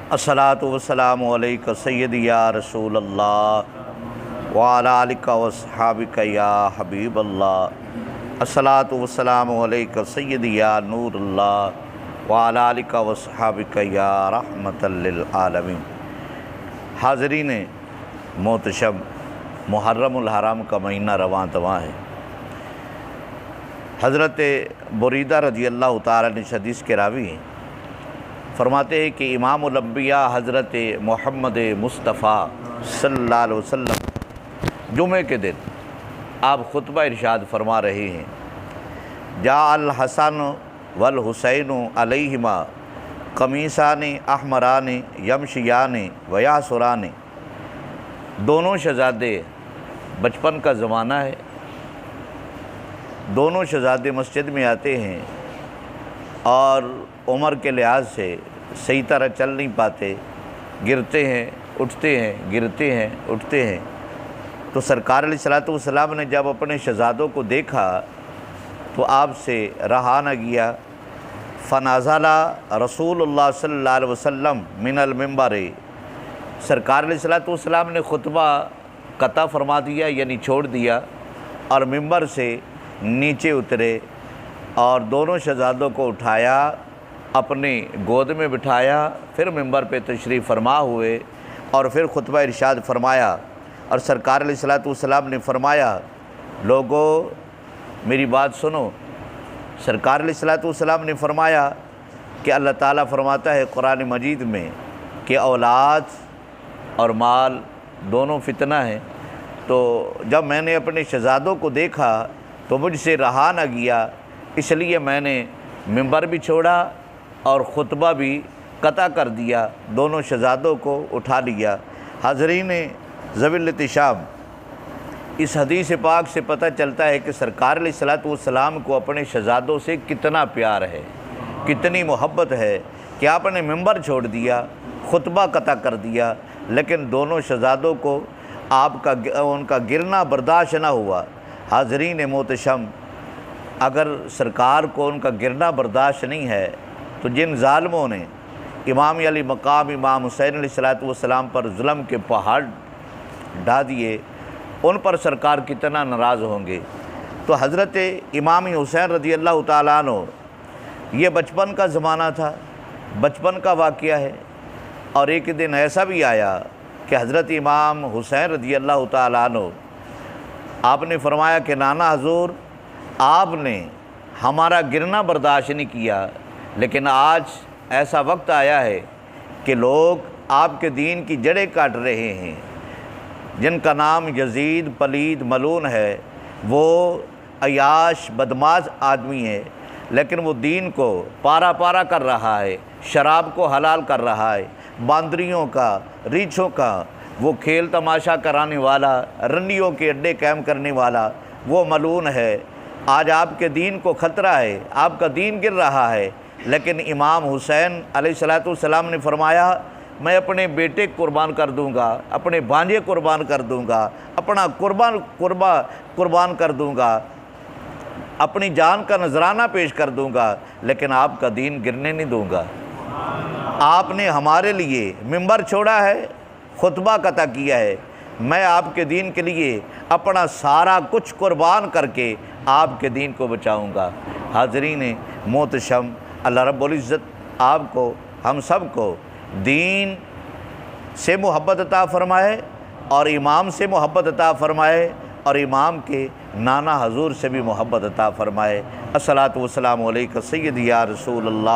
अस्सलातु वस्सलामु अलैका सय्यदी या रसूल अल्लाह व अला आलिका व अस्हाबिका या हबीब अल्लाह। अस्सलातु वस्सलामु अलैका सय्यदी या नूर अल्लाह व अला आलिका व अस्हाबिका या रहमतल लिल आलमीन। हाज़रीन मोहतशम, मुहर्रमुल हराम का महीना रवां तवां है। हज़रत बुरीदा रज़ी अल्लाह तआला ने हदीस के रावी हैं, फरमाते हैं कि इमामुल अंबिया हज़रत मोहम्मद मुस्तफ़ा सल्लल्लाहु अलैहि वसल्लम जुमे के दिन आप खुतबा इरशाद फरमा रहे हैं, जा अल हसन वल हुसैन अलैहिमा कमीसान अहमरान यमशियान वयासुरान। दोनों शहज़ादे, बचपन का ज़माना है, दोनों शहज़ादे मस्जिद में आते हैं और उम्र के लिहाज से सही तरह चल नहीं पाते, गिरते हैं उठते हैं, गिरते हैं उठते हैं। तो सरकार अलैहिस्सलातु वस्सलाम ने जब अपने शहज़ादों को देखा तो आपसे रहा न गया। फ़नाज़ला रसूलुल्लाह सल्लल्लाहु अलैहि वसल्लम मिनल मिंबर। सरकार अलैहिस्सलातु वस्सलाम ने खुतबा कता फरमा दिया, यानी छोड़ दिया, और मिंबर से नीचे उतरे और दोनों शहज़ादों को उठाया, अपनी गोद में बिठाया, फिर मिंबर पे तशरीफ़ फरमा हुए और फिर खुतबा इरशाद फरमाया। और सरकार अलैहिस्सलातु वस्सलाम ने फरमाया, लोगों मेरी बात सुनो। सरकार अलैहिस्सलातु वस्सलाम ने फरमाया कि अल्लाह ताला फरमाता है कुरान मजीद में कि औलाद और माल दोनों फितना है। तो जब मैंने अपने शहज़ादों को देखा तो मुझसे रहा न गया, इसलिए मैंने मिंबर भी छोड़ा और ख़ुतबा भी कता कर दिया, दोनों शहज़ादों को उठा लिया। हाज़रीन ज़वील इत्तिशाम, इस हदीस पाक से पता चलता है कि सरकार अलैहिस्सलातु वस्सलाम को अपने शहज़ादों से कितना प्यार है, कितनी मोहब्बत है कि आपने मिंबर छोड़ दिया, ख़ुतबा कता कर दिया, लेकिन दोनों शहज़ादों को उनका गिरना बर्दाश्त न हुआ। हाज़रीन मोहतशम, अगर सरकार को उनका गिरना बर्दाश्त नहीं है तो जिन ज़ालिमों ने इमाम अली मकाम इमाम हुसैन अलैहिस्सलातु वस्सलाम पर जुल्म के पहाड़ ढा दिए, उन पर सरकार कितना नाराज़ होंगे। तो हज़रत इमाम हुसैन रज़ी अल्लाह तआला अन्हु, ये बचपन का ज़माना था, बचपन का वाक़या है। और एक दिन ऐसा भी आया कि हज़रत इमाम हुसैन रज़ी अल्लाह तआला अन्हु, आपने फरमाया कि नाना हजूर, आपने हमारा गिरना बर्दाश्त नहीं किया, लेकिन आज ऐसा वक्त आया है कि लोग आपके दीन की जड़ें काट रहे हैं। जिनका नाम यजीद पलीद मलून है, वो अयाश बदमाश आदमी है, लेकिन वो दीन को पारा पारा कर रहा है, शराब को हलाल कर रहा है, बांदरियों का, रीछों का वो खेल तमाशा कराने वाला, रंडियों के अड्डे कायम करने वाला वो मलून है। आज आपके दीन को ख़तरा है, आपका दीन गिर रहा है। लेकिन इमाम हुसैन अलैहिस्सलातु वस्सलाम ने फरमाया, मैं अपने बेटे कुर्बान कर दूंगा, अपने भांजे कुर्बान कर दूंगा, अपना कुर्बान कर दूंगा, अपनी जान का नजराना पेश कर दूंगा, लेकिन आपका दीन गिरने नहीं दूंगा। आपने हमारे लिए मिंबर छोड़ा है, खुतबा कता किया है, मैं आपके दीन के लिए अपना सारा कुछ कुर्बान करके आपके दीन को बचाऊंगा। हाज़रीन मोहतशम, अल्लाह रब्बुल इज़्ज़त आपको, हम सब को दीन से मोहब्बत अता फ़रमाए और इमाम से मोहब्बत अता फ़रमाए और इमाम के नाना हजूर से भी मोहब्बत अता फ़रमाए। अस्सलातु वस्सलामु अलैका सय्यदी या रसूल अल्लाह।